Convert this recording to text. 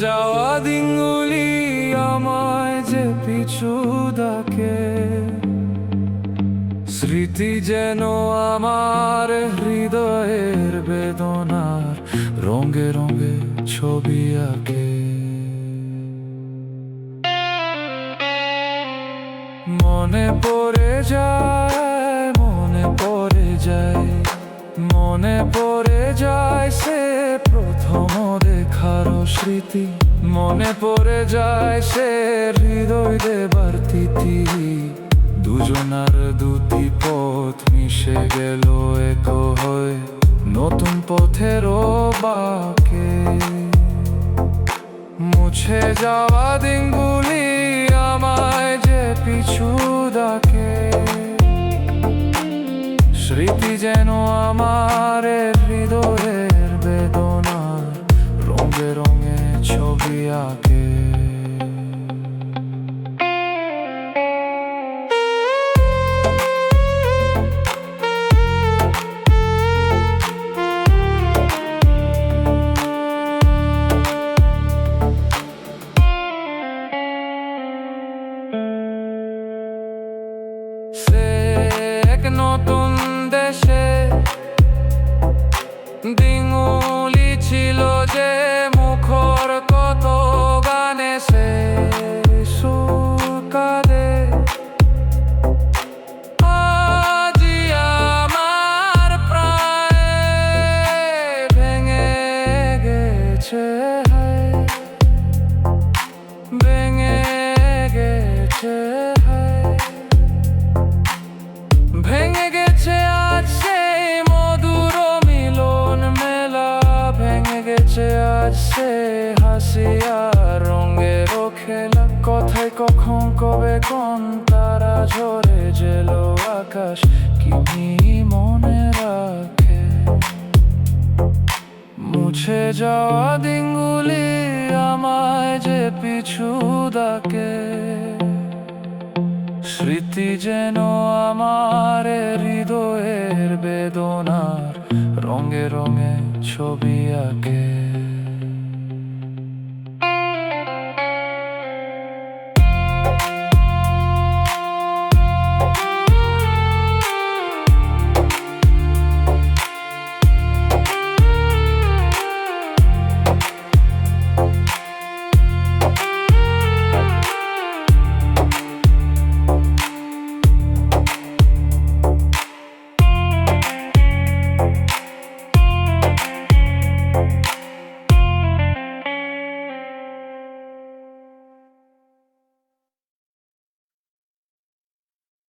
যাওয়া দিনগুলি আমায় যে পিছু ডাকে, স্মৃতি যেন আমার হৃদয়ের বেদনার রঙে রঙে ছবি আঁকে। মনে পড়ে যায়, মনে পড়ে যায়, মনে পড়ে যায় সে প্রথম দেখার স্মৃতি। মনে পড়ে যায় সে হৃদয় দেবার তিথি। দুজনার দুটি পথ মিশে গেল এক হয়ে নতুন পথেরও বাঁকে। মুছে যাওয়া দিনগুলি আমায় যে পিছু ডাকে, স্মৃতি যেন আমার হৃদয়ের বেদনার রঙে রঙে ছবি আঁকে। নতুন দেশে দিনগুলি ছিল যে মুখর কত গানে সে সুকাদে। আজি আমার প্রায় ভেঙে গেছে, ভেঙে গেছে, ভেঙে গেছে আজ সেই মধুর মিলন মেলা। ভেঙে গেছে আজ সে হাসি আর রঙের খেলা। কথায় কখন কবে কোন তারা ঝরে যেল আকাশ কি মনে রাখে। মুছে যাওয়া দিনগুলি আমায় যে পিছু ডাকে, স্মৃতি যেন আমার হৃদয়ের বেদনার রঙে রঙে ছবি আঁকে।